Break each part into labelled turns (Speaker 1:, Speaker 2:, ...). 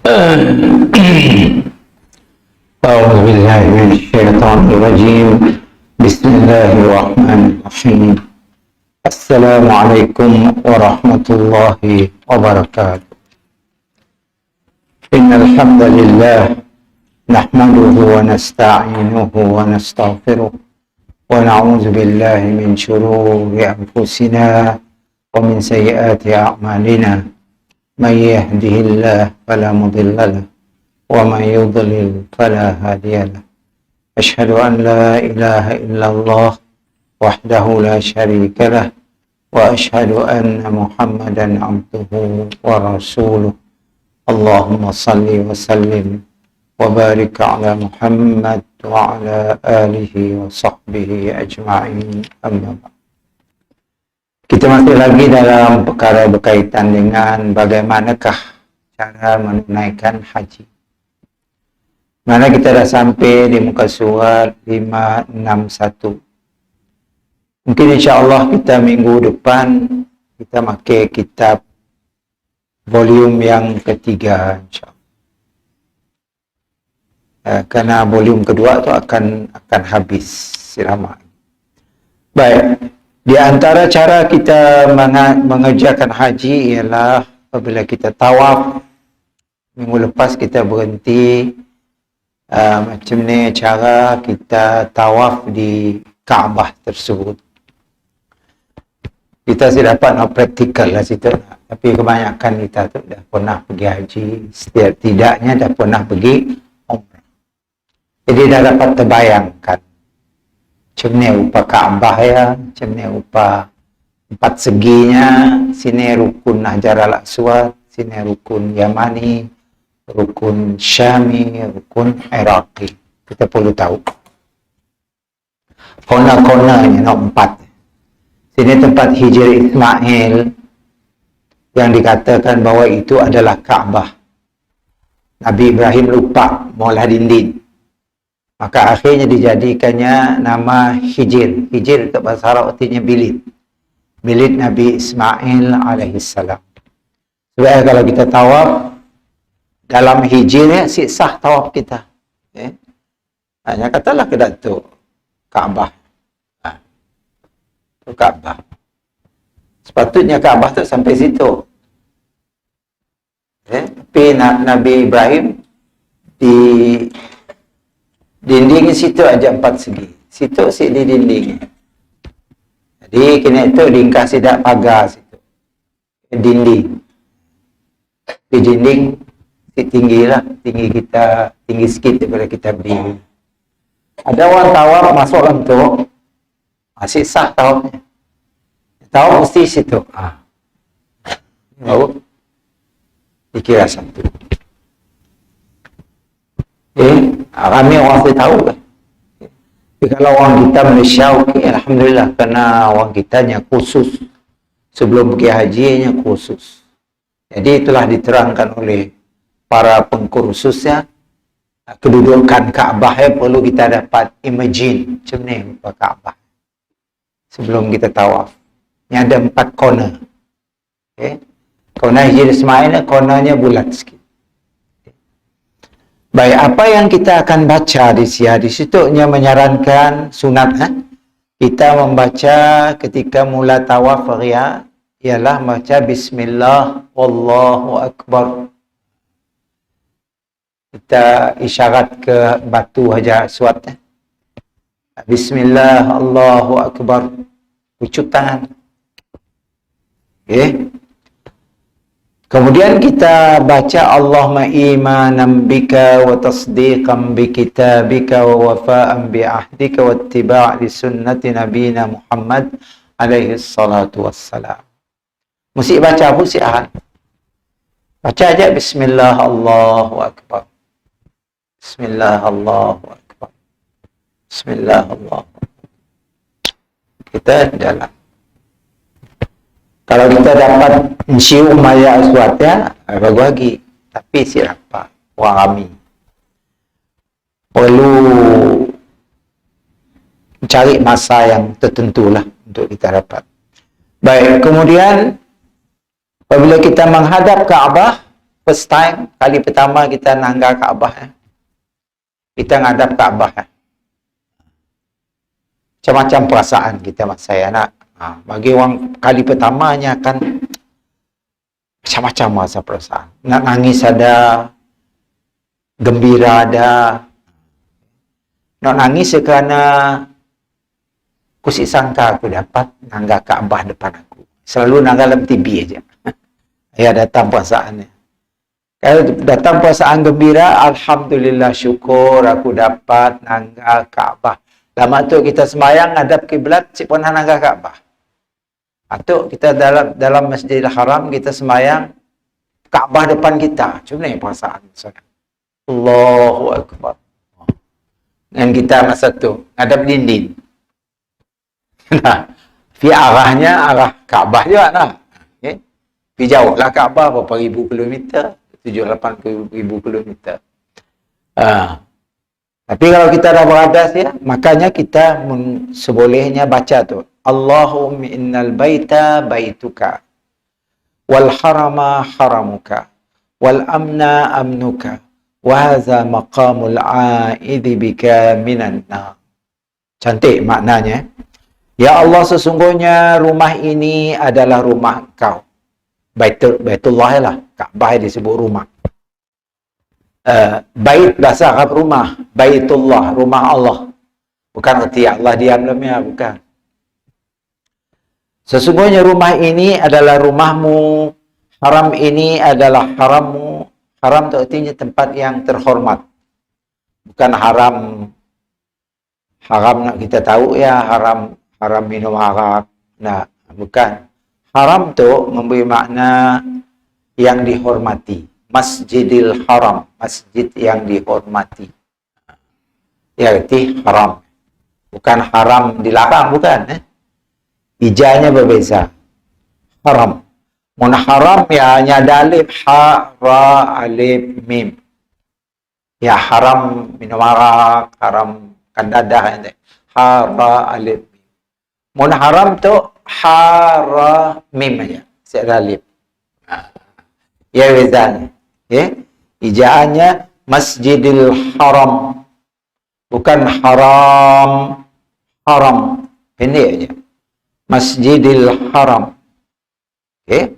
Speaker 1: أعوذ بالله من الشيطان الرجيم. بسم الله الرحمن الرحيم. السلام عليكم ورحمة الله وبركاته. إن الحمد لله نحمده ونستعينه ونستغفره ونعوذ بالله من شرور أنفسنا ومن سيئات أعمالنا. من يهده الله فلا مضل له ومن يضلل فلا هادي له. أشهد أن لا إله إلا الله وحده لا شريك له وأشهد أن محمدا عبده ورسوله. اللهم صل وسلم وبارك على محمد وعلى آله وصحبه أجمعين. أما بعد. Kita masih lagi dalam perkara berkaitan dengan bagaimanakah cara menunaikan haji. Mana kita dah sampai di muka surat 561. Mungkin insya-Allah kita minggu depan kita pakai kitab volume yang ketiga insya-Allah. Karena volume kedua tu akan habis sirama. Baik. Di antara cara kita mengerjakan haji ialah apabila kita tawaf. Minggu lepas kita berhenti macam ni cara kita tawaf di Kaabah tersebut. Kita sudah dapat praktikal lah situ. Tapi kebanyakan kita tu dah pernah pergi haji. Setiap tidaknya dah pernah pergi umrah. Jadi dah dapat terbayangkan macam ni rupa Kaabah ya, macam ni rupa empat seginya. Sini rukun Hajar al-Aswad, sini rukun Yamani, rukun Syami, rukun Iraqi. Kita perlu tahu kona-konanya empat. Sini tempat hijrah Ismail yang dikatakan bahawa itu adalah Kaabah. Nabi Ibrahim lupa maulah dinding. Maka akhirnya dijadikannya nama Hijr. Hijr itu bahasa Arab artinya bilik. Bilik Nabi Ismail alaihissalam. Sebab kalau kita tawaf dalam Hijr ya, sah tawaf kita. Hanya katalah ke Datuk Kaabah. Itu Kaabah. Sepatutnya Kaabah tu sampai situ. Tapi Nabi Ibrahim di dinding situ aja empat segi. Situ di dinding. Jadi kena itu ringkas tidak pagar situ. Dinding. Di dinding tinggi lah. Tinggi kita, tinggi sikit daripada kita berdiri. Ada orang tawaf masuk dalam tu. Masih sah tawafnya. Tawaf mesti situ. Baru dikira satu. Ramai orang saya tahu kan. Tapi kalau orang kita Malaysia okey, alhamdulillah, kerana orang kitanya khusus sebelum pergi hajinya khusus. Jadi itulah diterangkan oleh para pengkursusnya, kedudukan Kaabah perlu kita dapat imagine macam ni rupa Kaabah sebelum kita tawaf. Ini ada 4 corner. Corner Hijr Ismail, cornernya bulat sikit. Baik, apa yang kita akan baca di situ menyarankan sunat kita membaca ketika mula tawaf raya ialah baca Bismillah Wallahu Akbar. Kita isyarat ke batu Hajar Aswad. Bismillah Allahu Akbar. Pucuk tangan. Kemudian kita baca Allahumma imanan bika wa tasdiqan bi kitabika wa wafa'an bi ahdika wa ittiba' li sunnati nabina Muhammad alaihi salatu wassalam. Mesti baca musi'ahan. Baca aja Bismillah Allahu Akbar. Bismillah Allahu Akbar. Bismillah Allahu Akbar. Kita jalan. Kalau kita dapat mencium Hajar Aswad ya, bagus lagi. Tapi siapa? Orang ramai. Perlu cari masa yang tertentu lah untuk kita dapat. Baik, kemudian apabila kita menghadap Kaabah, first time, kali pertama kita nanggar Kaabah, kita ngadap Kaabah, macam-macam perasaan kita masa saya nak. Bagi orang kali pertamanya kan macam-macam masa perasaan. Nak nangis ada, gembira ada. Nak nangis kerana aku si sangka aku dapat nanggar Kaabah depan aku. Selalu nanggar dalam TV aja. Ya, datang perasaannya. Kalau datang perasaan gembira, alhamdulillah, syukur aku dapat nanggar Kaabah. Lama tu kita sembahyang ngadap kiblat, si pernah nanggar Kaabah. Atau kita dalam Masjidil Haram kita sembahyang Kaabah depan kita. Cuma ni perasaan saya. Allahu Akbar. Dan kita masa tu ngadap dinding. Nah, arahnya arah Kaabah juga lah. Okay? Pergi jauh lah Kaabah berapa ribu kilometer, 7-8 ribu kilometer. Tapi kalau kita dah beradas ya, makanya kita sebolehnya baca tu. Allahumma innal baita baituka wal harama haramuka wal amna amnuka wa hadza maqamul a'idhi bika minan nar. Cantik maknanya. Ya Allah, sesungguhnya rumah ini adalah rumah Engkau. Baitullah lah, Kaabah disebut rumah. Bait bahasa Arab rumah, Baitullah, rumah Allah. Bukan arti Allah diam dalamnya, bukan. Sesungguhnya rumah ini adalah rumahmu, haram ini adalah harammu. Haram itu artinya tempat yang terhormat. Bukan haram nak kita tahu ya, haram minum arak. Nah, bukan. Haram tu memberi makna yang dihormati. Masjidil Haram, masjid yang dihormati. Ya, arti haram. Bukan haram dilarang, bukan. Ijanya berbeza. Haram. Mun haram ya hanya alif, ha, ra, alif, mim. Ya haram minum arak, haram kandadah. Ha, ra, alif, mim. Mun haram tu ha, ra, mim aja. Secara alif. Ya bezanya. Ya, ijaannya Masjidil Haram, bukan haram. Ini aja, Masjidil Haram. Okay.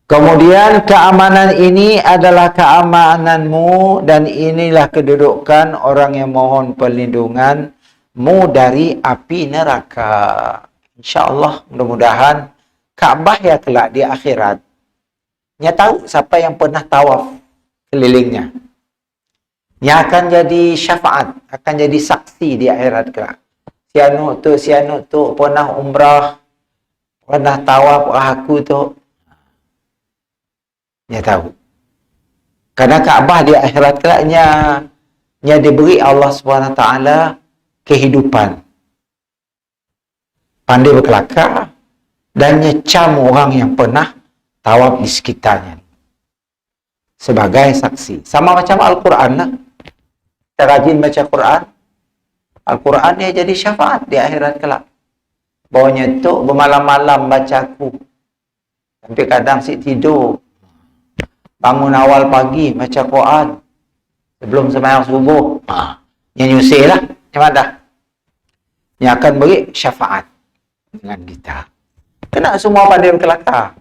Speaker 1: Kemudian keamanan ini adalah keamananmu dan inilah kedudukan orang yang mohon perlindunganmu dari api neraka. InsyaAllah, mudah-mudahan Kaabah ya kelak di akhirat. Nya tahu siapa yang pernah tawaf kelilingnya. Nya akan jadi syafaat, akan jadi saksi di akhirat kelak. Si anu tu pernah umrah, pernah tawaf aku tu. Nya tahu. Karena Kaabah di akhirat kelak nya diberi Allah Subhanahu Wa Taala kehidupan. Pandai berkelakar dan nyecam orang yang pernah tawaf di sekitarnya sebagai saksi. Sama macam Al-Quran lah. Kita rajin baca Quran, Al-Quran dia jadi syafaat di akhirat kelak. Bawanya tu bermalam-malam baca aku. Tapi kadang si tidur, bangun awal pagi baca Quran sebelum sembahyang subuh. Yang nyusih lah, macam mana? Yang akan beri syafaat dengan kita. Kena semua pandai berkelakar.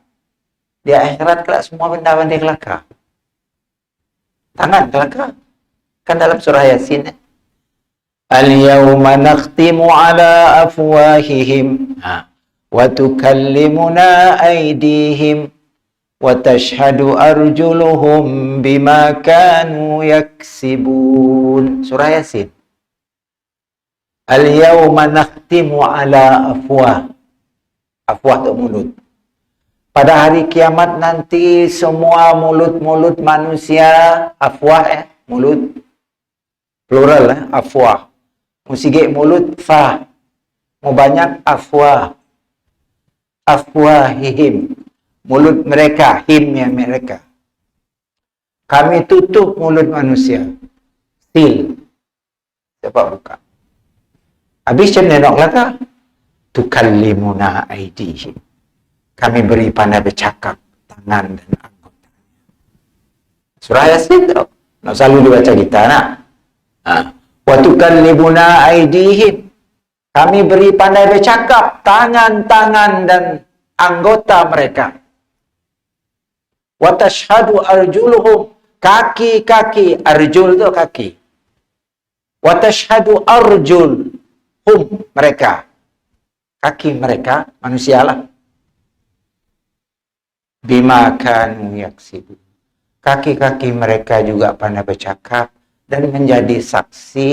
Speaker 1: Di akhirat kelak semua benda pandai kelakar. Tangan kelakar. Kan dalam surah Yasin. Al-yawma nakhtimu ala afwahihim wa tukallimuna aydihim wa tashhadu arjuluhum bima kanu yaksibun. Surah Yasin. Al-yawma nakhtimu ala afwah. Afwah tu mulut. Pada hari kiamat nanti semua mulut-mulut manusia, afwah mulut, plural afwah. Musigik mulut, fa. Mau banyak afwah. Afwahihim. Mulut mereka, him yang mereka. Kami tutup mulut manusia. Seal. Siapa buka? Habis macam ni nak kelakar? Tukallimuna aydihim. Kami beri pandai bercakap tangan dan anggota. Surah Yasin tu. Nak selalu dibaca kita nak. Wa tukallibuna aydihim. Kami beri pandai bercakap tangan-tangan dan anggota mereka. Wa tashhadu arjuluhum. Kaki-kaki, arjul tu kaki. Wa tashhadu arjulhum, mereka. Kaki mereka, manusia lah. Bima kanu yaksibu. Kaki-kaki mereka juga pandai bercakap dan menjadi saksi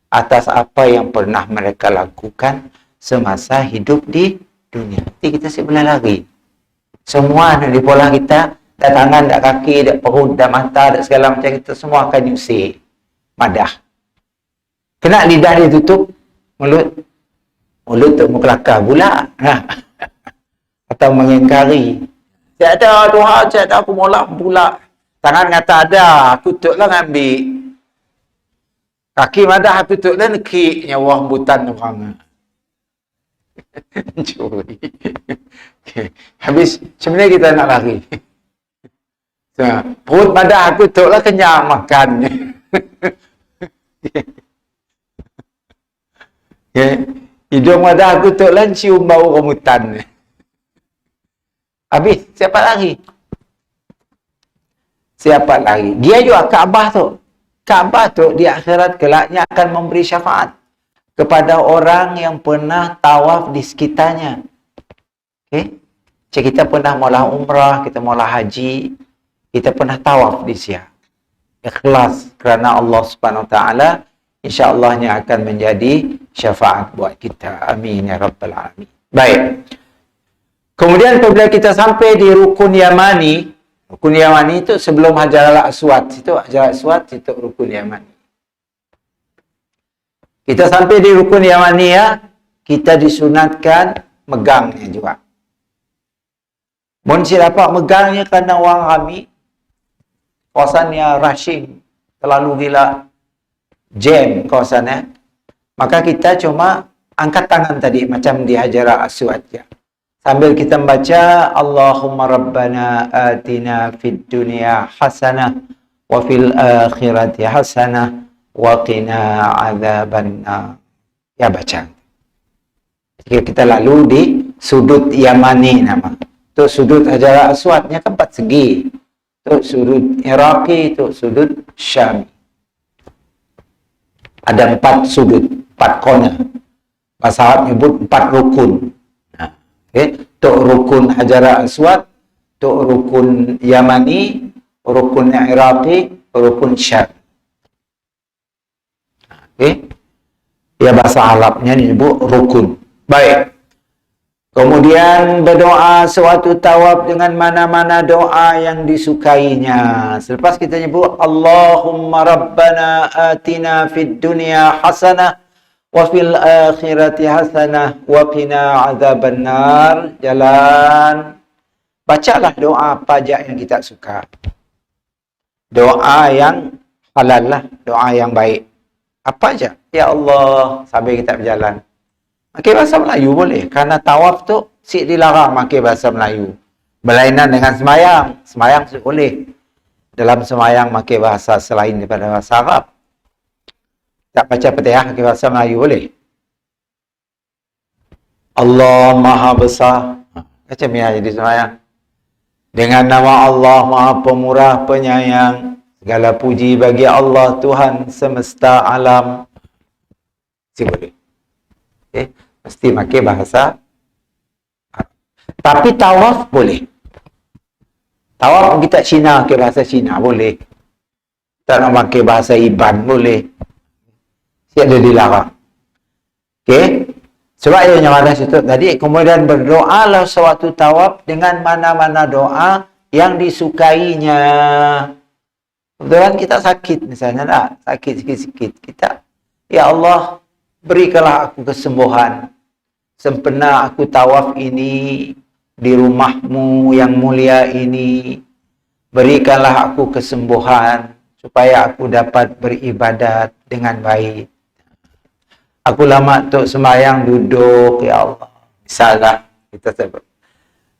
Speaker 1: atas apa yang pernah mereka lakukan semasa hidup di dunia. Nanti kita sebelah lagi. Semua ada di pola kita, dah tangan, dah kaki, dah perut, dah mata, dah segala macam, kita semua akan usir. Madah. Kena lidah dia tutup, mulut. Mulut tu kelakar pula. Atau mengingkari. Tiada Tuhan, tiada aku molak pula. Tangan kata ada, aku tutuplah ngambil. Kaki madah aku tutuplah nekik nyawa butan orang. Curi. Habis, macam mana kita nak lari? Perut madah aku tutuplah kenyang makan. Hidung madah aku tutuplah cium bau rambutan. Habis, siapa lari? Siapa lari? Dia juga Kaabah tu. Kaabah tu di akhirat kelaknya akan memberi syafaat kepada orang yang pernah tawaf di sekitarnya. Okay? Macam kita pernah mula umrah, kita mula haji, kita pernah tawaf di situ. Ikhlas kerana Allah Subhanahu Wa Taala, insya-Allahnya akan menjadi syafaat buat kita. Amin ya rabbal alamin. Baik. Kemudian apabila kita sampai di Rukun Yamani, Rukun Yamani itu sebelum Hajar al-Aswad, situ Hajar al-Aswad, situ Rukun Yamani. Kita sampai di Rukun Yamani ya, kita disunatkan megangnya juga. Mun si dapat megangnya kerana orang ramai, kawasannya rushing, terlalu gila, jam kawasannya, maka kita cuma angkat tangan tadi macam di Hajar al-Aswad ya. Sambil kita membaca Allahumma rabbana atina fid dunya hasanah wa fil akhirati hasanah wa qina adzabannar. Ya baca. Jika kita lalu di sudut Yamani nama. Tu sudut Hajar al-Aswadnya kan 4 segi. Tu sudut Iraqi, tu sudut Syami. Ada 4 sudut, 4 corner. Bahasa Arab nyebut 4 rukun. Okay. Tok Rukun Hajar al-Aswad, Tok Rukun Yamani, Rukun Iraqi, Rukun Syam. Okay. Ya bahasa Arabnya disebut rukun. Baik. Kemudian berdoa suatu tawaf dengan mana-mana doa yang disukainya. Selepas kita nyebut Allahumma rabbana atina fid dunya hasanah wa fil akhirati hasanah wa qina adzabannar. Jalan, bacalah doa apa aja yang kita suka. Doa yang halal lah, doa yang baik. Apa aja? Ya Allah, sambil kita berjalan. Pakai bahasa Melayu boleh, karena tawaf tu dilarang pakai bahasa Melayu. Berlainan dengan semayang. Semayang boleh. Dalam semayang pakai bahasa selain daripada bahasa Arab. Tak baca Fatihah pakai bahasa Melayu boleh. Allah Maha Besar. Macam ni jadi semayang. Dengan nama Allah Maha Pemurah Penyayang. Segala puji bagi Allah Tuhan semesta alam. Si boleh. Okay. Mesti pakai bahasa Arab. Tapi tawaf boleh. Tawaf kita Cina pakai bahasa Cina boleh. Tak nak pakai bahasa Iban boleh. Ada dilarang. Okey. Sebab ia nyamalah situ tadi, kemudian berdoalah suatu tawaf dengan mana-mana doa yang disukainya. Kebetulan kita sakit misalnya tak? Sakit sikit-sikit. Kita, ya Allah, berikanlah aku kesembuhan. Sempena aku tawaf ini di rumahmu yang mulia ini. Berikanlah aku kesembuhan supaya aku dapat beribadat dengan baik. Aku lama untuk sembahyang duduk, ya Allah. Misalnya kita sebut.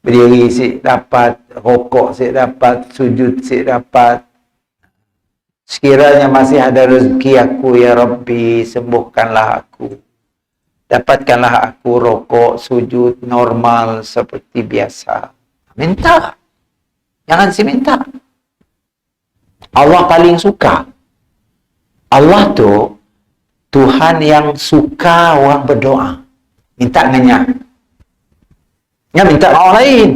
Speaker 1: Berdiri si dapat, rokok si dapat, sujud si dapat. Sekiranya masih ada rezeki aku, ya Rabbi, sembuhkanlah aku. Dapatkanlah aku rokok, sujud normal seperti biasa. Minta. Jangan si minta. Allah paling suka. Allah tu Tuhan yang suka orang berdoa. Minta dengan nya minta orang lain.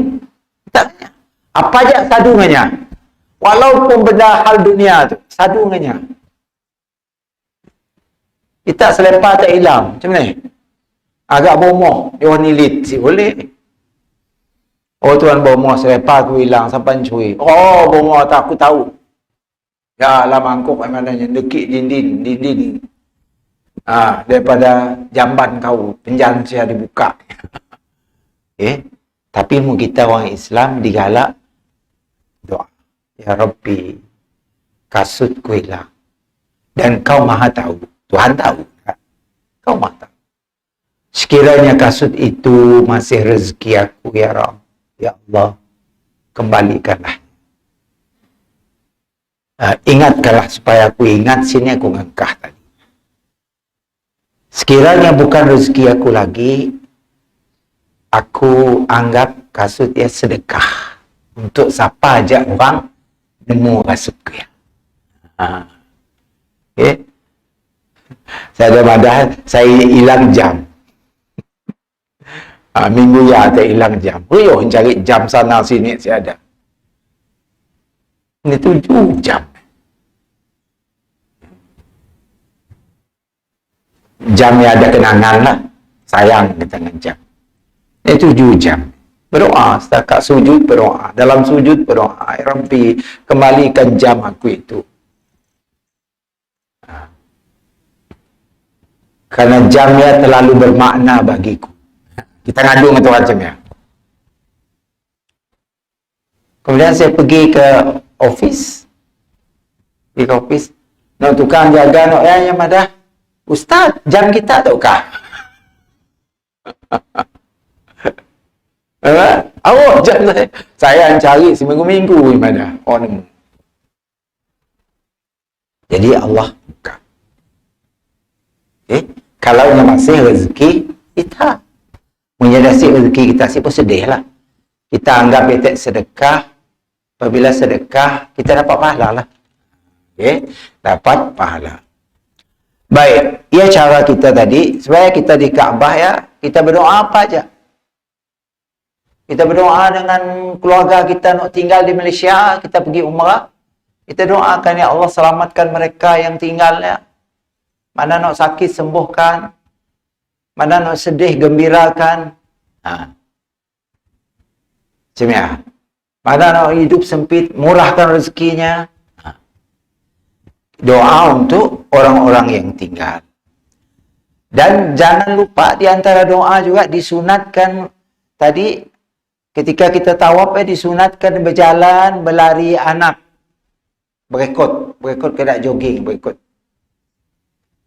Speaker 1: Minta dengan apa aja sadu dengan walaupun benda hal dunia tu, sadu dengan kita selepas tak hilang. Macam mana? Agak bomoh, dia orang nilit si boleh. Oh tuan bomoh selepas aku hilang sampai curi. Oh bomoh tak aku tahu. Ya lah mangkuk maknanya dekik dinding. Daripada jamban kau penjan saya dibuka. Tapi mu kita orang Islam digalak doa. Ya Rabbi, kasutku hilang. Dan kau maha tahu. Tuhan tahu. Kau maha tahu. Sekiranya kasut itu masih rezeki aku, ya Rabb. Ya Allah, kembalikanlah. Ingatkanlah supaya aku ingat, sini aku ngangkah tadi. Sekiranya bukan rezeki aku lagi, aku anggap kasut ya sedekah. Untuk siapa aja orang nemu kasutku ya. Saya ada madahal, saya hilang jam. Minggu ya ada hilang jam. Cari jam sana sini saya ada. Ini 7 jam. Jam yang ada kenangan lah. Sayang kita dengan jam. Ini 7 jam. Berdoa, setakat sujud berdoa. Dalam sujud berdoa. Ya Rabbi, kembalikan jam aku itu. Karena jamnya terlalu bermakna bagiku. Kita ngadu dengan Tuhan jamnya. Kemudian saya pergi ke office. Pergi ke office. Nak tukang jaga, nak yang madah. Ustaz, jam kita taukah? Awak jam saya. Saya yang cari seminggu-minggu mana. Oh, nemu. Jadi Allah buka. Kalau masih rezeki kita. Menyadari rezeki kita sih pun sedih lah. Kita anggap itu sedekah. Apabila sedekah, kita dapat pahala lah. Dapat pahala. Baik, ya cara kita tadi, supaya kita di Kaabah ya, kita berdoa apa aja. Kita berdoa dengan keluarga kita nak tinggal di Malaysia, kita pergi umrah. Kita doakan ya Allah selamatkan mereka yang tinggal ya. Mana nak sakit sembuhkan. Mana nak sedih gembirakan. Macam ya. Mana nak hidup sempit murahkan rezekinya. Doa untuk orang-orang yang tinggal. Dan jangan lupa di antara doa juga disunatkan tadi ketika kita tawaf disunatkan berjalan, berlari anak. Berekod kena jogging, berekod.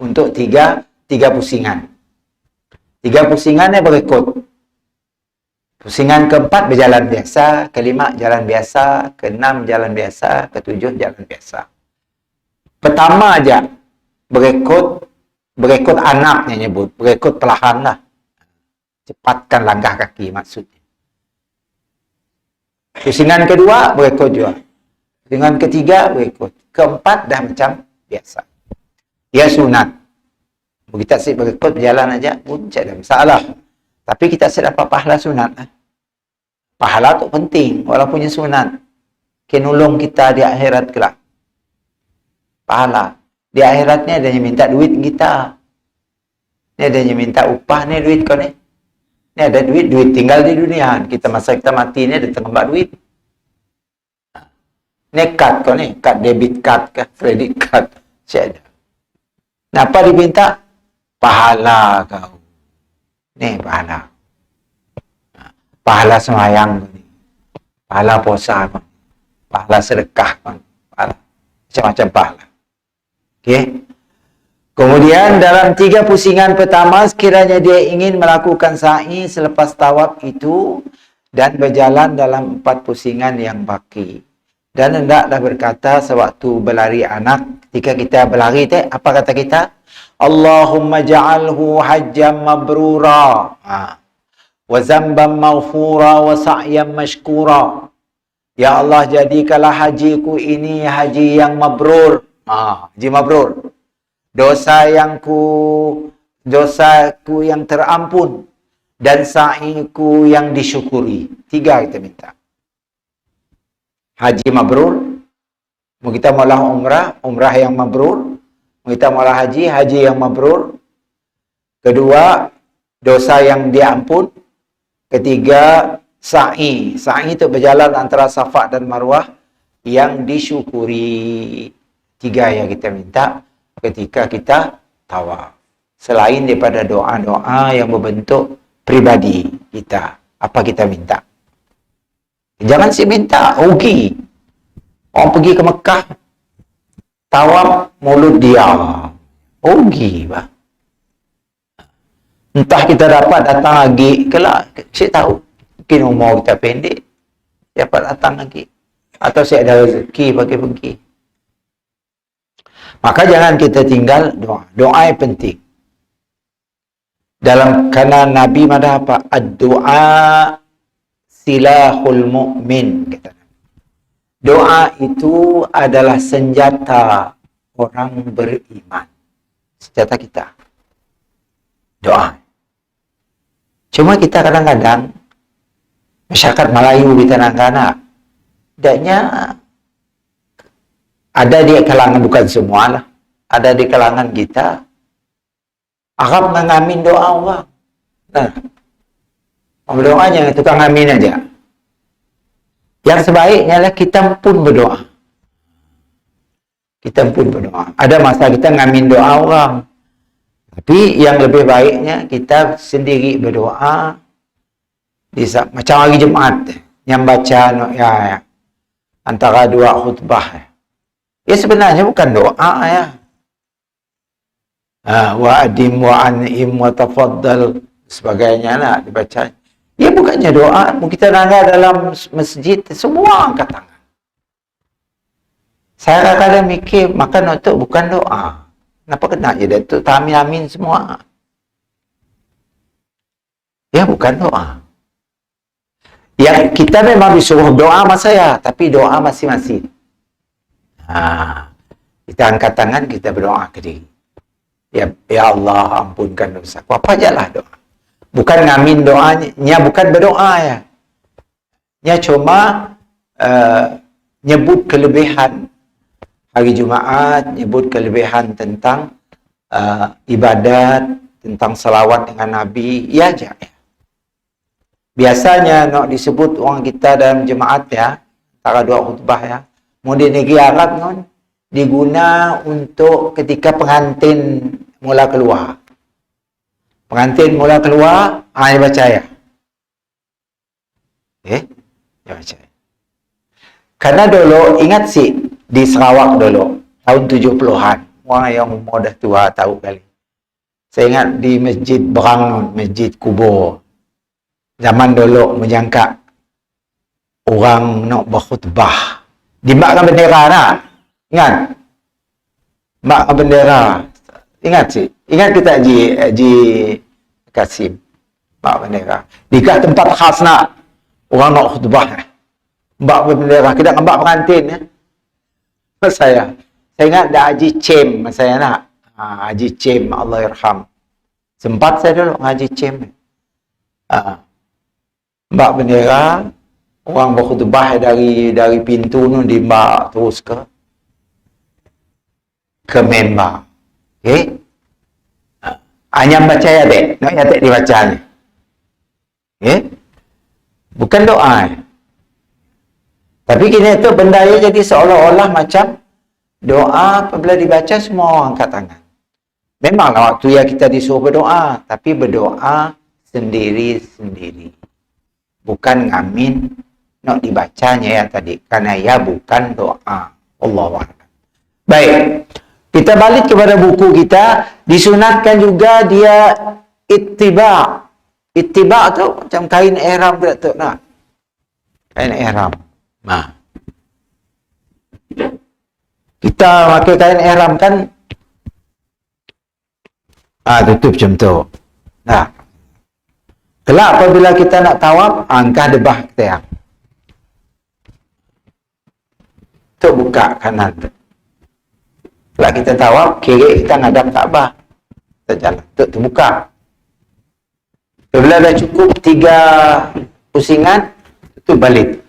Speaker 1: Untuk tiga pusingan. 3 pusingan berekod. Pusingan keempat berjalan biasa, kelima jalan biasa, keenam jalan biasa, ketujuh jalan biasa. Pertama aja berekod anaknya nyebut, berekod perlahan lah. Cepatkan langkah kaki maksudnya. Pusingan kedua berekod juga. Dengan ketiga berekod. Keempat dah macam biasa. Ya sunat. Kita sih berekod berjalan aja pun tak ada masalah. Tapi kita sedang dapat pahala sunat. Pahala tu penting walaupun sunat. Kenolong kita di akhirat kelak. Pahala. Di akhiratnya dia minta duit kita. Ni dia minta upah ni duit kau ni. Ni ada duit tinggal di dunia. Kita masa kita mati ni ada tengah duit. Ni kad kau ni, kad debit card ke, credit card. Saya ada. Kenapa diminta? Pahala kau. Ni pahala. Pahala semayang kau ni. Pahala puasa kau. Pahala sedekah kau. Pahala. Macam-macam pahala. Okey. Kemudian dalam 3 pusingan pertama sekiranya dia ingin melakukan sa'i selepas tawaf itu, dan berjalan dalam 4 pusingan yang baki. Dan hendaklah berkata sewaktu berlari anak, ketika kita berlari apa kata kita? Allahumma ja'alhu hajjam mabrura wa zamban maghfura wa sa'yan mashkura. Ya Allah, jadikanlah hajiku ini haji yang mabrur. Haji mabrur. Dosaku yang terampun dan sa'iku yang disyukuri. 3 kita minta. Haji mabrur. Mau kita maulah umrah yang mabrur. Mau kita maulah haji yang mabrur. Kedua, dosa yang diampun. Ketiga, sa'i itu berjalan antara Safa dan Marwah yang disyukuri. 3 yang kita minta ketika kita tawaf. Selain daripada doa-doa yang berbentuk pribadi kita, apa kita minta? Jangan sih minta rugi. Orang pergi ke Mekah tawaf mulut dia rugi, bah. Entah kita dapat datang lagi kelak, saya tahu mungkin umur kita pendek, dapat datang lagi, atau saya ada rezeki pergi. Maka jangan kita tinggal doa. Doa yang penting. Karena Nabi ada apa? Ad-du'a silahul mu'min, kata Nabi. Doa itu adalah senjata orang beriman. Senjata kita. Doa. Cuma kita kadang-kadang masyarakat Melayu kita kadang-kadang tidaknya ada di kalangan, bukan semua lah, ada di kalangan kita Arab mengamin doa Allah. Nah, doanya tukang amin aja. Yang sebaiknya lah kita pun berdoa. Ada masa kita ngamin doa orang. Tapi yang lebih baiknya kita sendiri berdoa. Macam hari Jumaat yang baca antara 2 khutbah. Ya sebenarnya bukan doa ya. Wa adim wa an'im wa tafaddal sebagainya lah dibaca. Ya bukannya doa. Kita nanya dalam masjid semua angkat tangan. Saya kadang-kadang mikir makan itu bukan doa. Kenapa kena je Datuk amin semua? Ya bukan doa. Ya kita memang disuruh doa sama saya, tapi doa masing-masing. Kita angkat tangan, kita berdoa ke diri. Ya Allah, ampunkan dosa. Apa aja lah doa. Bukan ngamin doanya, bukan berdoa ya. Ya cuma nyebut kelebihan hari Jumaat, nyebut kelebihan tentang ibadat, tentang salawat dengan Nabi, ya aja ya. Biasanya nak disebut orang kita dalam jemaat ya, antara 2 khutbah ya. Mau di negeri Arab non diguna untuk ketika pengantin mula keluar. Pengantin mula keluar, dia baca ya. Dia baca. Karena dulu ingat sih di Sarawak dulu tahun 70-an, orang yang umur dah tua tahu kali. Saya ingat di Masjid Berang, Masjid Kubur. Zaman dulu menjangka orang nak berkhutbah. Dimakkan bendera nak. Ingat? Makkan bendera. Ingat sih. Ingat kita Haji Kasim. Mak bendera. Di tempat khas nak. Orang nak khutbah. Mbak bendera. Kita mbak pengantin ya. Saya ingat dah Haji Cem. Saya nak. Haji Cem. Allah yarham. Sempat saya dulu Haji Cem. Mbak bendera. Orang berkhutbah dari pintu tu dimbak terus ke member. Okey. Hanya baca ya dek. Nak ya dek dibaca ni. Okey. Bukan doa. Tapi kini itu benda ia jadi seolah-olah macam doa apabila dibaca semua orang angkat tangan. Memanglah waktu ya kita disuruh berdoa, tapi berdoa sendiri-sendiri. Bukan ngamin nak dibacanya ya tadi, karena ya bukan doa. Allahuakbar. Baik, kita balik kepada buku kita. Disunatkan juga dia ittiba. Ittiba tu macam kain ihram tu nak. kain ihram. Nah, kita pakai kain ihram kan, tutup macam tu. Nah, kelak apabila kita nak tawaf, angkah debah kita. Tu buka kanan. Kelak kita tawaf, kiri kita ngadap Kaabah. Kita jalan. Tu terbuka. Apabila dah cukup 3 pusingan, tu balik.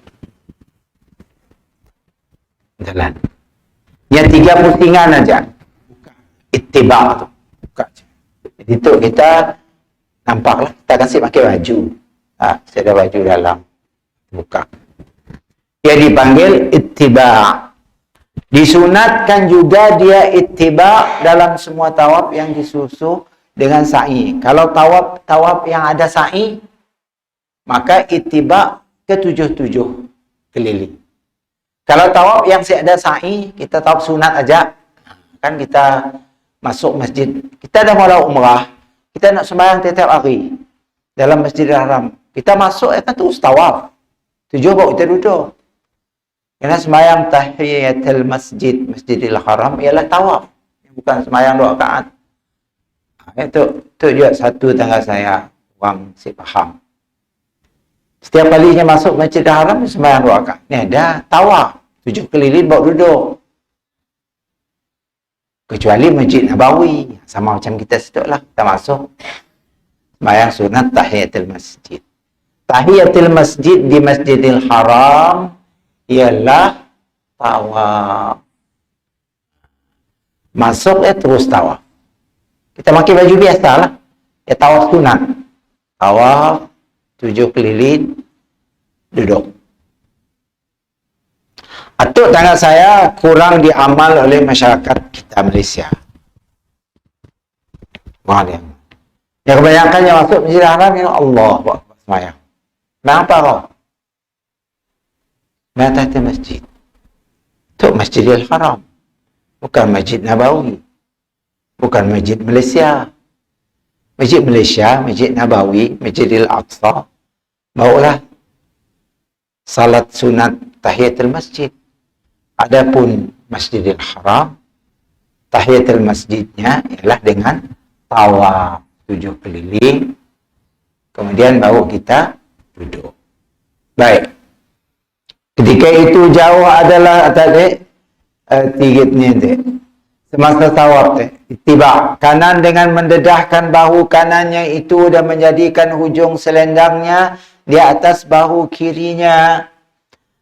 Speaker 1: Jalan. Yang 3 pusingan aja. Ittiba tu. Buka je. Jadi tu kita nampaklah, kita kasih pakai baju. Saya ada baju dalam. Buka. Dia dipanggil ittiba. Disunatkan juga dia ittiba dalam semua tawaf yang disusul dengan sa'i. Kalau tawaf yang ada sa'i, maka ittiba ke 7 keliling. Kalau tawaf yang ada sa'i, kita tawaf sunat aja. Kan kita masuk masjid, kita dah mula umrah, kita nak sembahyang tiap hari dalam Masjidil Haram. Kita masuk kan terus tawaf. 7 baru kita duduk. Kerana sembahyang tahiyatul masjid, Masjidil Haram ialah tawaf, bukan sembahyang 2 rakaat. Itu juga satu tangga saya, orang si faham. Setiap kalinya masuk Masjidil Haram sembahyang 2 rakaat. Ni ada tawaf, 7 keliling baru duduk. Kecuali Masjid Nabawi, sama macam kita situ lah, kita masuk sembahyang sunat tahiyatul masjid. Tahiyatul masjid di Masjidil Haram ialah tawaf. Masuk terus tawaf. Kita pakai baju biasa lah. Tawaf sunat. Tawaf 7 keliling, duduk. Atuk tangga saya kurang diamal oleh masyarakat kita Malaysia. Wah dia. Yang kebanyakan yang masuk Masjidil Haram ya Allah buat semayang. Kenapa kau? Tahiyatul masjid. Itu Masjidil Haram. Bukan Masjid Nabawi. Bukan Masjid Malaysia. Masjid Malaysia, Masjid Nabawi, Masjidil Aqsa. Barulah salat sunat tahiyatul masjid. Adapun Masjidil Haram, tahiyatul masjidnya ialah dengan tawaf 7 keliling. Kemudian baru kita duduk. Baik. Ketika itu jauh adalah tadi tigitnya tu. Semasa tawaf tu, ittiba kanan dengan mendedahkan bahu kanannya itu dan menjadikan hujung selendangnya di atas bahu kirinya.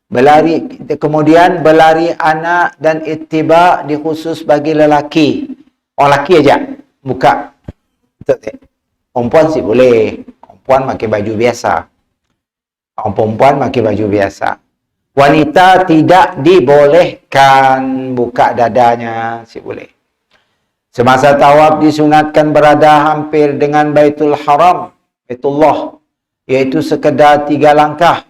Speaker 1: Berlari, kemudian berlari anak dan ittiba dikhusus bagi lelaki. Orang lelaki aja buka. Perempuan sih boleh. Perempuan pakai baju biasa. Orang perempuan pakai baju biasa. Wanita tidak dibolehkan buka dadanya, si boleh. Semasa tawaf disunatkan berada hampir dengan Baitul Haram, Baitullah, iaitu sekedar 3 langkah.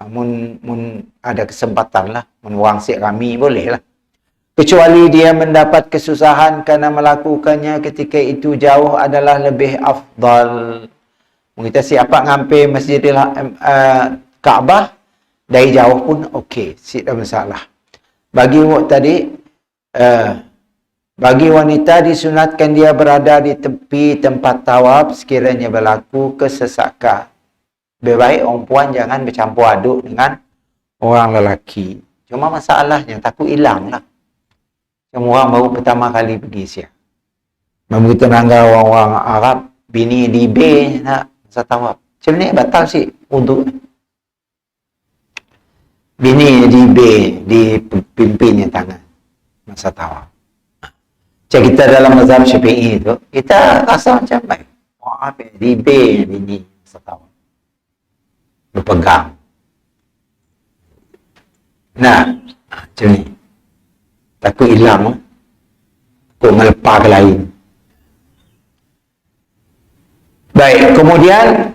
Speaker 1: Mun ada kesempatan lah, mun wang si rami boleh lah. Kecuali dia mendapat kesusahan kerana melakukannya ketika itu jauh adalah lebih afdal. Kita siapa ngambil Masjidil Kaabah, dari jauh pun okey, tidak masalah. Bagi bagi wanita disunatkan dia berada di tepi tempat tawaf sekiranya berlaku kesesakan. Lebih baik orang puan jangan bercampur aduk dengan orang lelaki. Cuma masalahnya takut hilang lah. Semua orang baru pertama kali pergi siap. Begitu nangga orang-orang Arab, bini di B nak masa tawaf. Macam ni batal sih untuk bini di B, di pimpinnya tangan masa tawaf. Macam kita dalam mazhab Syafi'i itu, kita rasa macam baik. Maaf di B bini masa tawaf. Berpegang. Nah, macam ni. Takut hilang, takut melepah ke lain. Baik, kemudian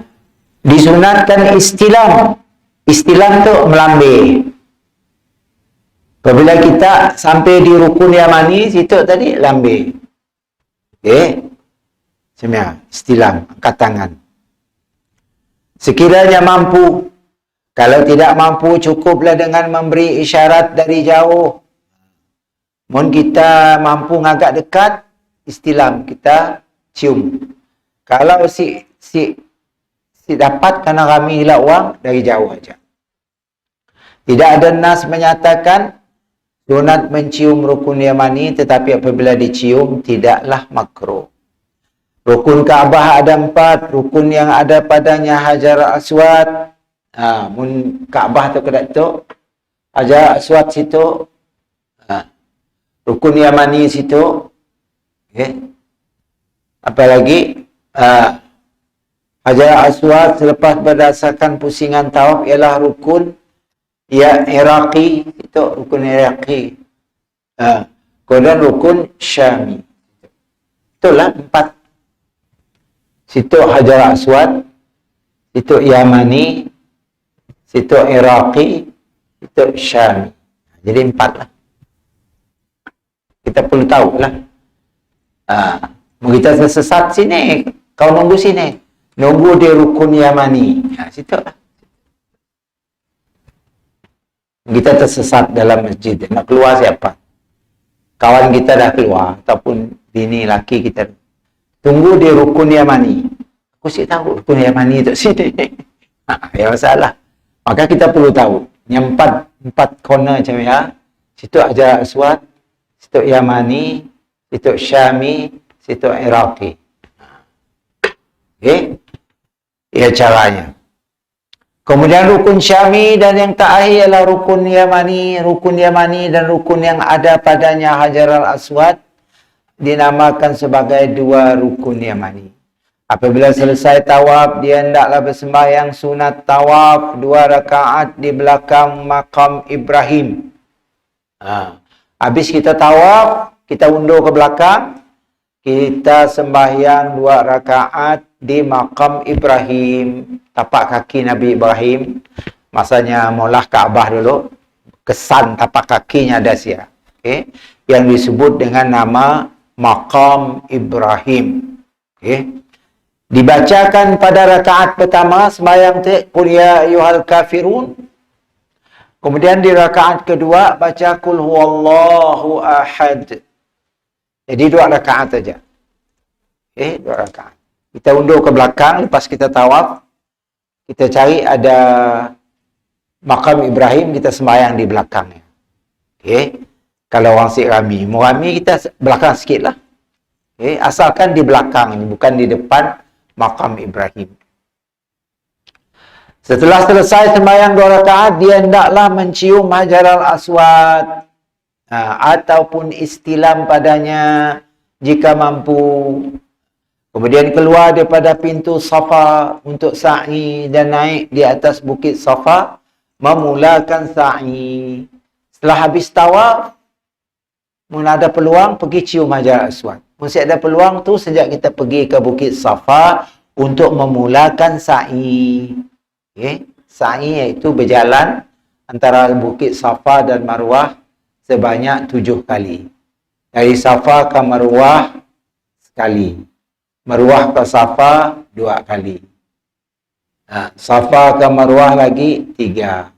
Speaker 1: disunatkan istilam. Istilam tu melambir. Apabila kita sampai di rukun Yamani, situ tadi lambir. Okey. Semua istilam, angkat tangan. Sekiranya mampu, Kalau tidak mampu, cukuplah dengan memberi isyarat dari jauh. Mun kita mampu ngagak dekat, istilam kita cium. Kalau si dapat karena kami hilang uang, dari jauh aja. Tidak ada nas menyatakan sunat mencium rukun yamani, tetapi apabila dicium tidaklah makruh. Rukun Kaabah ada 4, rukun yang ada padanya Hajar Aswad. Mun Kaabah tu kedak tu, Hajar Aswad situ, rukun Yamani situ, okay. Apalagi Hajar Aswad selepas berdasarkan pusingan tawaf ialah rukun Iraqi, itu rukun Iraqi. Kemudian rukun Syami. Itulah 4. Situ Hajar Aswad, situ Yamani, situ Iraqi, situ Syami. Jadi 4 lah. Kita perlu tahu lah. Kita tersesat sini, kau nunggu sini. Nunggu di rukun Yamani. Situ lah. Kita tersesat dalam masjid. Nak keluar siapa? Kawan kita dah keluar. Ataupun bini, laki kita. Tunggu di rukun Yamani. Aku sih tahu rukun Yamani itu sini. Ya masalah. Maka kita perlu tahu. Yang 4 corner macam ya. Situ Hajar Aswad, situ Yamani, situ Syami, situ Iraqi. Okay. Ya caranya. Kemudian rukun Syami dan yang terakhir ialah rukun Yamani. Rukun Yamani dan rukun yang ada padanya Hajar Aswad dinamakan sebagai 2 rukun Yamani. Apabila selesai tawaf, dia hendaklah bersembahyang sunat tawaf 2 rakaat di belakang makam Ibrahim. Habis kita tawaf, kita undur ke belakang, kita sembahyang 2 rakaat di makam Ibrahim, tapak kaki Nabi Ibrahim. Masanya maulah Kaabah dulu, kesan tapak kakinya ada sia. Okay. Yang disebut dengan nama Maqam Ibrahim. Okay. Dibacakan pada rakaat pertama sembahyang qul ya ayyuhal kafirun. Kemudian di rakaat kedua baca qul huwallahu ahad. Jadi 2 rakaat saja. Okay, 2 rakaat. Kita undur ke belakang lepas kita tawaf. Kita cari ada Maqam Ibrahim, kita sembahyang di belakangnya. Okay. Kalau orang Sik Rami kita belakang sikit lah. Okay. Asalkan di belakang, bukan di depan Maqam Ibrahim. Setelah selesai sembahyang 2 rakaat, dia hendaklah mencium Hajar Aswad ataupun istilam padanya jika mampu. Kemudian keluar daripada pintu Safa untuk sa'i dan naik di atas bukit Safa, memulakan sa'i. Setelah habis tawaf, mula ada peluang pergi cium Hajar Aswad. Mesti ada peluang tu sejak kita pergi ke bukit Safa untuk memulakan sa'i. Okay. Sa'i iaitu berjalan antara bukit Safa dan Marwah sebanyak 7 kali. Dari Safa ke Marwah sekali. Marwah ke Safa 2 kali. Safa ke Marwah lagi 3.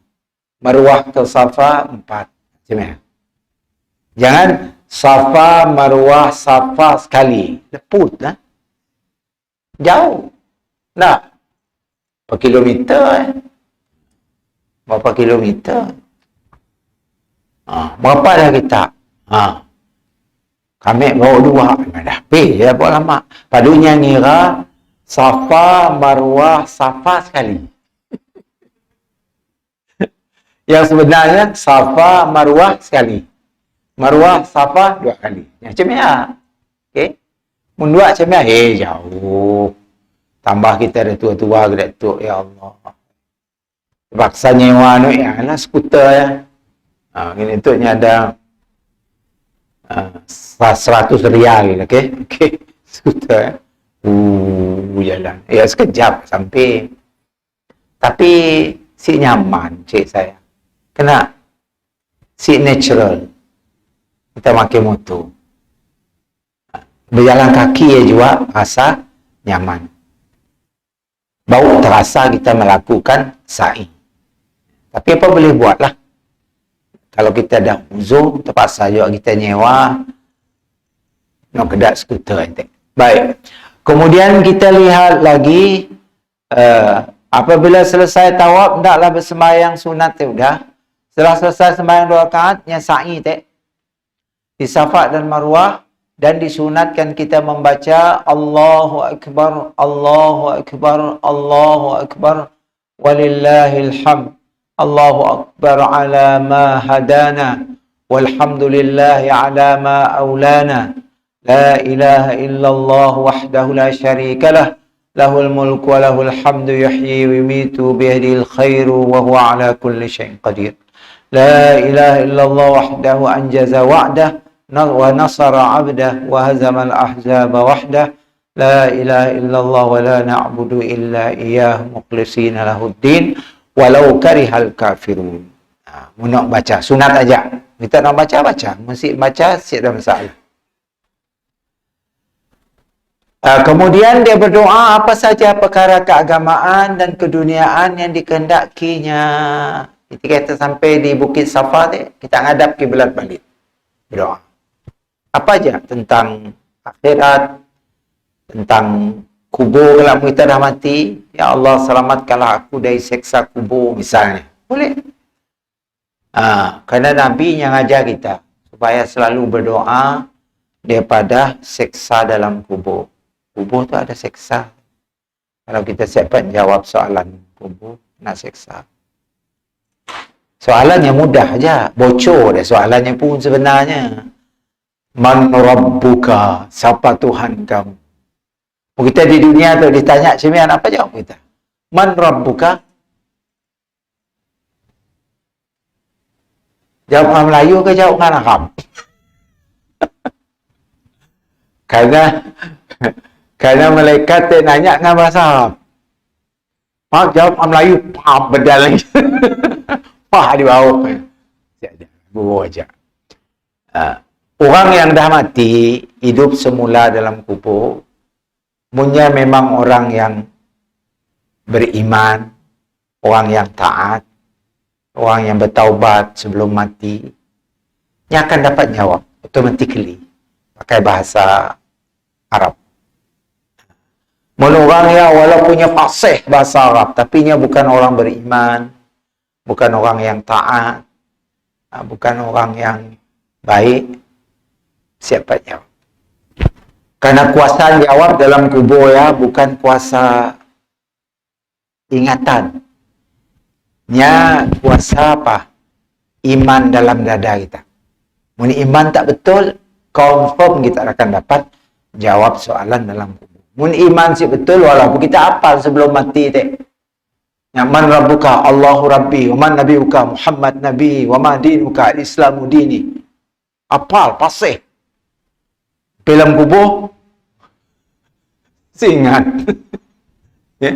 Speaker 1: Marwah ke Safa 4. Macam mana? Jangan Safa, Marwah, Safa sekali. Leput lah. Jauh. Nah. Berapa kilometer? Berapa kilometer? Berapa dah kita? Kami bawa 2. Dah pay je berapa lama. Padunya ngira Safa, Marwah, Safa sekali. Yang sebenarnya Safa, Marwah sekali. Marwah, Safa 2 kali. Macam ni lah. Okay. Mundur macam ni. Jauh. Tambah kita ada tua-tua ke Datuk. Ya Allah. Terpaksa nyewa tu. Ya lah skuter ya. Ini tu ada 100 rial. Okay. Okay. Skuter ya. Jalan. Ya sekejap sampai. Tapi si nyaman cik saya. Kena si natural. Kita pakai motor. Berjalan kaki ya juga rasa nyaman. Bau terasa kita melakukan sa'i. Tapi apa boleh buatlah. Kalau kita dah uzur, terpaksa juga kita nyewa nak kedak skuter ente. Baik. Kemudian kita lihat lagi apabila selesai tawaf hendaklah bersembahyang sunat tu dah. Setelah selesai sembahyang 2 rakaat nya sa'i di Safa dan Marwah, dan disunatkan kita membaca Allahu Akbar, Allahu Akbar, Allahu Akbar, walillahil hamd. Allahu Akbar ala ma hadana, walhamdulillahi ala ma aulana, la ilaha illallah wahdahu la syarika lah, lahul mulku wa lahul hamdu yuhyi wa yumitu biyadihil khairu wa huwa ala kulli syai'in qadir. La ilaha illallah wahdahu anjaza wa'dah wa nasara 'abdah wa hazamal ahzaba wahdah. La ilaha illallah wa la na'budu illa iyyah mukhlisina lahuddin walau karihal kafirun. Nak baca sunat aja. Kita nak baca, mesti baca, tak masalah. Kemudian dia berdoa apa saja perkara keagamaan dan keduniaan yang dikehendakinya. Kita sampai di Bukit Safa kita ngadap kiblat balik. Berdoa. Apa aja tentang akhirat, tentang kubur kalau kita dah mati, ya Allah selamatkanlah aku dari seksa kubur misalnya. Boleh. Kerana Nabi yang ajar kita supaya selalu berdoa daripada seksa dalam kubur. Kubur tu ada seksa. Kalau kita siap jawab soalan kubur, nak seksa. Soalannya mudah aja, bocor deh soalannya pun sebenarnya. Man Rabbuka, siapa Tuhan kamu? Kita di dunia tu ditanya cemian apa jawab kita? Man Rabbuka? Jawab orang Melayu ke jawab orang Arab? Karena malaikat dia nanya dengan bahasa Arab. Mak jawab orang Melayu, bedal lagi. Pah di bawah. Bawa aja. Orang yang dah mati, hidup semula dalam kubur, punya memang orang yang beriman, orang yang taat, orang yang bertaubat sebelum mati, yang akan dapat jawab automatically pakai bahasa Arab. Mula orang yang walaupun fasih bahasa Arab, tapi nya bukan orang beriman, bukan orang yang taat, bukan orang yang baik, siapa jawab? Karena kuasa jawab dalam kubur ya, bukan kuasa ingatan. Nya kuasa apa? Iman dalam dada kita. Mun iman tak betul, confirm kita akan dapat jawab soalan dalam kubur. Mun iman si betul, walaupun kita hafal sebelum mati yang man rabbuka, Allahu Rabbi, wa man nabiyuka, Muhammad Nabi, wa ma dinuka, Islamu dini. Hafal, pasih. Dalam kubur, ingat. Ya?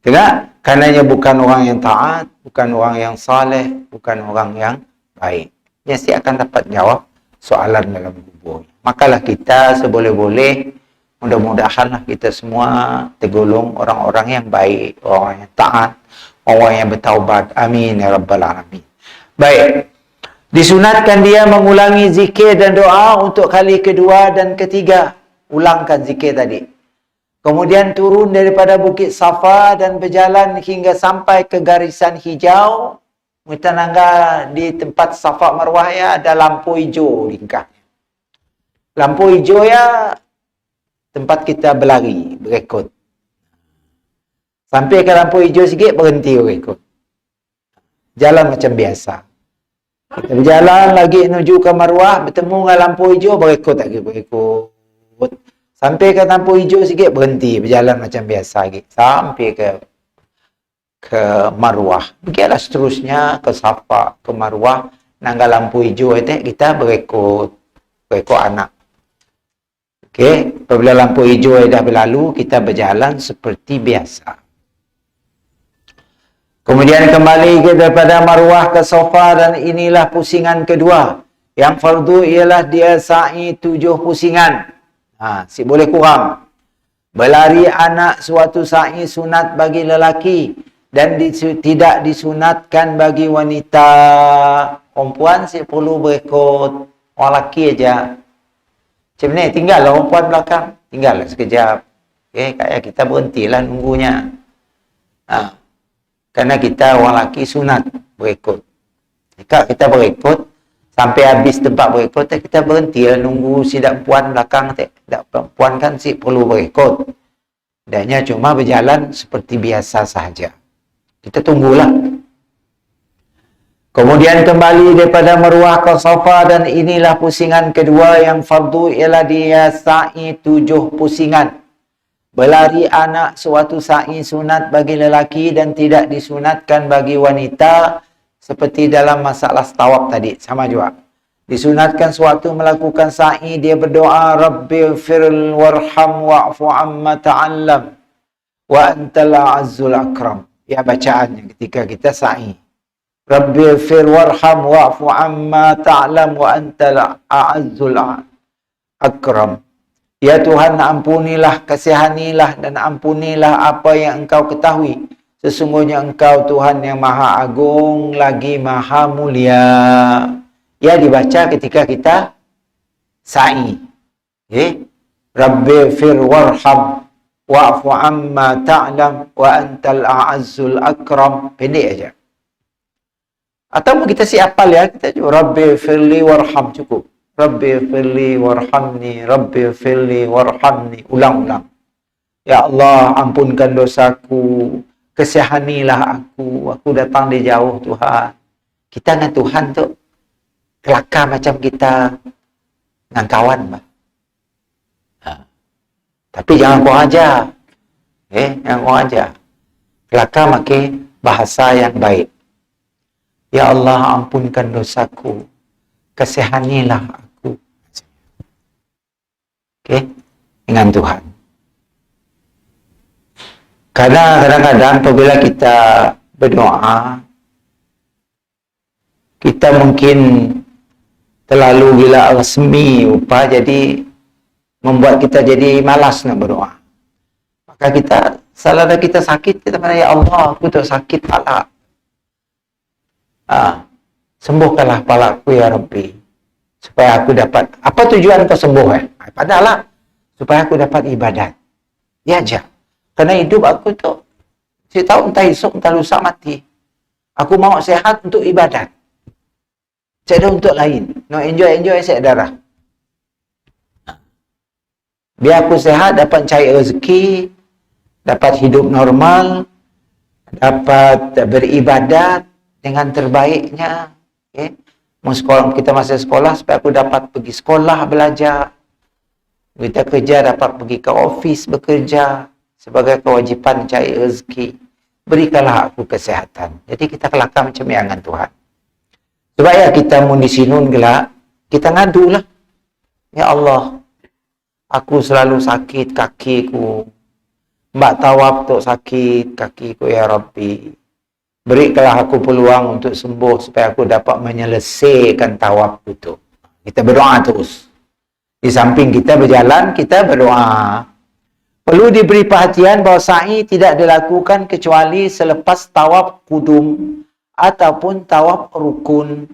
Speaker 1: Tidak, karenanya bukan orang yang taat, bukan orang yang saleh, bukan orang yang baik. Dia mesti akan dapat jawab soalan dalam kubur. Makalah kita seboleh-boleh, mudah-mudahanlah kita semua tergolong orang-orang yang baik, orang yang taat, orang yang bertaubat. Amin ya rabbal alamin. Baik. Disunatkan dia mengulangi zikir dan doa untuk kali kedua dan ketiga. Ulangkan zikir tadi. Kemudian turun daripada Bukit Safa dan berjalan hingga sampai ke garisan hijau. Mutanangga di tempat Safa Marwah ya ada lampu hijau lingkar. Lampu hijau ya tempat kita berlari, berekod. Sampai ke lampu hijau sikit berhenti berekod. Jalan macam biasa. Kita berjalan lagi menuju ke Marwah, bertemu dengan lampu hijau, berekod lagi, berekod. Sampai ke lampu hijau sikit, berhenti, berjalan macam biasa lagi. Sampai ke Marwah. Begitulah seterusnya, ke Safa, ke Marwah, nangga lampu hijau itu, kita berekod anak. Okey, apabila lampu hijau dah berlalu, kita berjalan seperti biasa. Kemudian kembali daripada Marwah ke Safa dan inilah pusingan kedua. Yang fardu ialah dia sa'i 7 pusingan. Si boleh kurang. Berlari anak suatu sa'i sunat bagi lelaki. Dan tidak disunatkan bagi wanita. Perempuan sih perlu berikut. Orang lelaki aja. Macam ni, tinggallah perempuan belakang. Tinggallah sekejap. Okay, kayak kita berhentilah nunggunya. Karena kita orang lelaki sunat berikut. Jika kita berikut, sampai habis tempat berikut, kita berhentilah nunggu si perempuan belakang. Perempuan kan sih perlu berikut. Dannya cuma berjalan seperti biasa sahaja. Kita tunggulah. Kemudian kembali daripada Marwah ke Safa, dan inilah pusingan kedua yang fardu, ialah dia sa'i 7 pusingan. Berlari anak suatu sa'i sunat bagi lelaki dan tidak disunatkan bagi wanita, seperti dalam masalah tawaf tadi, sama juga. Disunatkan suatu melakukan sa'i, dia berdoa, Rabbighfir warham wa'fu amma ta'allam wa antal a'azzul akram. Ya, bacaannya ketika kita sa'i. Rabbighfir warham wa'fu amma ta'lam wa antal a'azzul akram. Ya Tuhan, ampunilah, kasihanilah dan ampunilah apa yang Engkau ketahui. Sesungguhnya Engkau Tuhan yang Maha Agung lagi Maha Mulia. Ya, dibaca ketika kita sa'i. Okay? Rabbighfir warham wa'fu amma ta'lam wa antal a'azzul akram. Pendek aja. Atau kita siapal ya, kita juga Rabbighfirli warham, cukup. Rabbighfirli warhamni, Rabbighfirli warhamni. Ulang-ulang. Ya Allah, ampunkan dosaku, kasihanilah aku datang dari jauh Tuhan. Kita dengan Tuhan tu kelakar macam kita dengan kawan, bah. Tapi jangan kurang ajar. Jangan kurang ajar. Kelakar pakai bahasa yang baik. Ya Allah, ampunkan dosaku, kasihanilah aku. Okay? Dengan Tuhan. Karena kadang-kadang apabila kita berdoa, kita mungkin terlalu gila resmi rupa, jadi membuat kita jadi malas nak berdoa. Maka kita, selama kita sakit, kita kata, ya Allah, aku tu sakit pala. Sembuhkanlah palaku ya Rabbi, supaya aku dapat. Apa tujuan kau sembuh? Padahal supaya aku dapat ibadat. Ya aja. Karena hidup aku tu, saya tahu entah esok entah lusa mati. Aku mau sehat untuk ibadat. Saya ada untuk lain. No enjoy saya darah. Biar aku sehat, dapat cari rezeki, dapat hidup normal, dapat beribadat dengan terbaiknya. Okay? Kita masih sekolah, supaya aku dapat pergi sekolah belajar. Kita kerja, dapat pergi ke office bekerja sebagai kewajipan cari rezeki. Berikanlah aku kesehatan. Jadi kita kelakar macam yang dengan Tuhan. Sebab ya kita mau disinun gelak, kita ngadulah. Ya Allah, aku selalu sakit kakiku. Mbak tawaf tu sakit kakiku ya Rabbi. Berikanlah aku peluang untuk sembuh supaya aku dapat menyelesaikan tawaf itu. Kita berdoa terus. Di samping kita berjalan, kita berdoa. Perlu diberi perhatian bahawa sa'i tidak dilakukan kecuali selepas tawaf kudum ataupun tawaf rukun.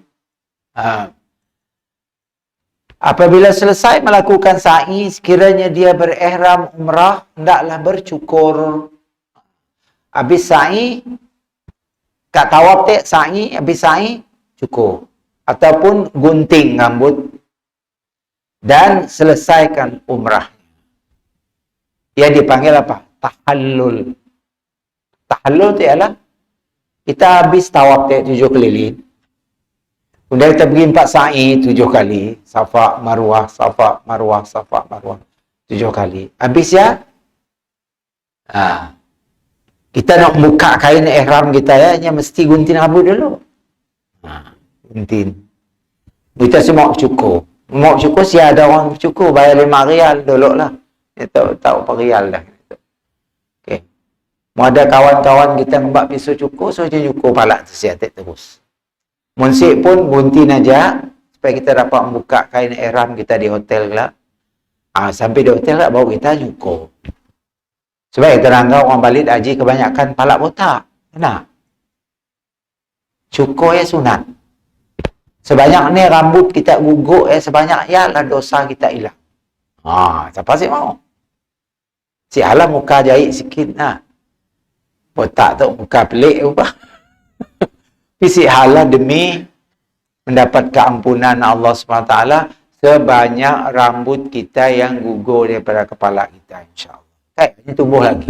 Speaker 1: Apabila selesai melakukan sa'i, sekiranya dia berihram umrah, hendaklah bercukur. Habis sa'i, kat tawaf sa'i, habis sa'i, cukur. Ataupun gunting rambut. Dan selesaikan umrah. Ia dipanggil apa? Tahallul. Tahallul itu ialah kita habis tawaf 7 keliling. Kemudian kita pergi 4 sa'i 7 kali. Safa, Marwah, Safa, Marwah, Safa, Marwah. 7 kali. Habis ya? Kita nak buka kain ihram kita ya, mesti gunting rambut dulu. Gunting. Kita semua cukur. Mau cukur, si ada orang cukur, bayar 5 rial dulu lah. Kita tahu apa rial dah. Okay. Mau ada kawan-kawan kita nampak pisau cukur, so dia cukur palak tersiatik terus. Munsik pun gunting aja, supaya kita dapat membuka kain ihram kita di hotel lah. Sampai di hotel lah, baru kita cukur. Sebab kita ranggau orang balik haji kebanyakan palak botak. Nah, cukur sunat. Sebanyak ni rambut kita guguk, sebanyak ialah dosa kita hilang. Siapa sih mau? Si halah muka jahit sikit nah. Botak tu muka pelik apa? Tapi si halah demi mendapat keampunan Allah SWT sebanyak rambut kita yang gugur daripada kepala kita, insya-Allah. Kayaknya tumbuh lagi.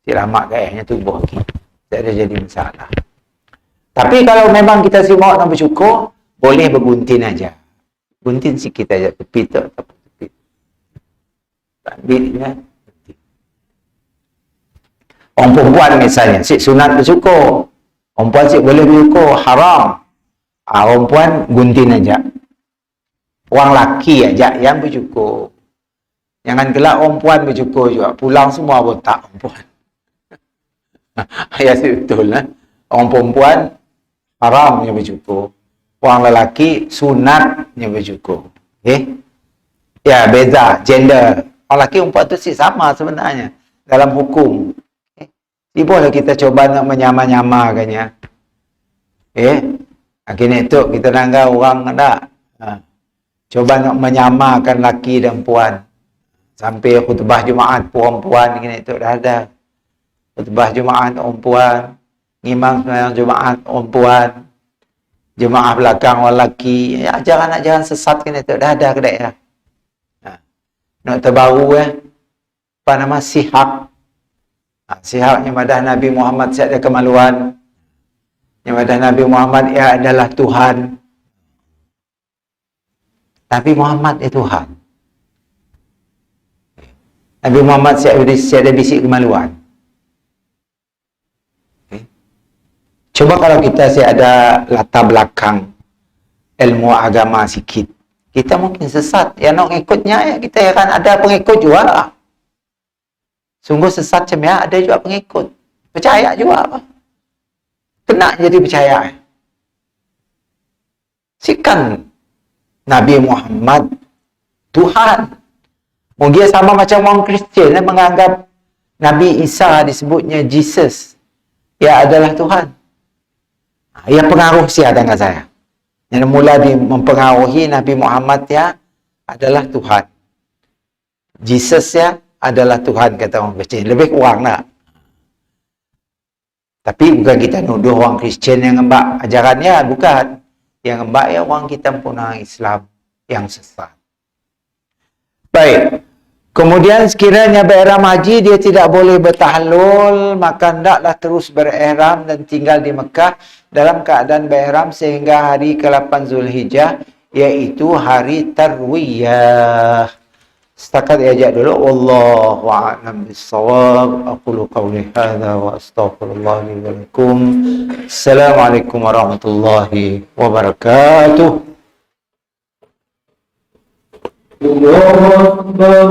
Speaker 1: Si lama kayaknya tumbuh lagi. Tak ada jadi masalah. Tapi kalau memang kita si mau nak bersyukur, boleh bergunting aja. Gunting sikit aja, tepi tu, tepi. Ambil ya. Orang perempuan misalnya, si sunat bersyukur. Orang perempuan si boleh bersyukur, haram. Orang perempuan gunting aja. Orang laki aja yang bersyukur. Jangan gelak orang perempuan bersyukur juga. Pulang semua botak orang perempuan. Ya betul lah. Orang perempuan haramnya bersyukur. Orang lelaki sunatnya bersyukur. Ya, beza gender. Orang lelaki orang perempuan tu sih sama sebenarnya dalam hukum. Boleh kita coba nak menyama-nyamakannya. Akhirnya itu kita nangga orang tak. Coba nak menyamakan laki dan puan. Sampai khutbah Jumaat perempuan ini itu dah ada. Khutbah Jumaat perempuan, imam sembahyang Jumaat perempuan, jemaah belakang orang lelaki. Ajaran-ajaran sesat kan itu dah ada kedai dah. Nak terbaru apa nama sihak. Sihaknya madah Nabi Muhammad siap ada kemaluan. Yang madah Nabi Muhammad ia adalah Tuhan. Nabi Muhammad Tuhan. Nabi Muhammad siap ada bisik kemaluan. Coba kalau kita ada latar belakang ilmu agama sikit, kita mungkin sesat. Yang nak ikutnya, kita akan ada pengikut juga. Sungguh sesat macam ya, ada juga pengikut. Percaya juga. Kena jadi percaya. Sikan Nabi Muhammad Tuhan. Mungkin sama macam orang Kristian yang menganggap Nabi Isa disebutnya Jesus. Ia adalah Tuhan. Ia pengaruh siapa dengan saya. Yang mula mempengaruhi Nabi Muhammad ya adalah Tuhan. Jesus ya adalah Tuhan, kata orang Kristian. Lebih kurang nak. Tapi bukan kita nuduh orang Kristian yang ngembak ajarannya, bukan. Yang ngembak ya orang kita punya Islam yang sesat. Baik. Kemudian sekiranya berihram haji, dia tidak boleh bertahlul, maka hendaklah terus berihram dan tinggal di Mekah dalam keadaan berihram sehingga hari ke-8 Zulhijjah, iaitu hari Tarwiyah. Setakat diajak dulu. Wallahu a'lam bissawab. Aqulu qawli hadza wa astaghfirullah li wa lakum. Assalamualaikum warahmatullahi wabarakatuh. Allahu Akbar.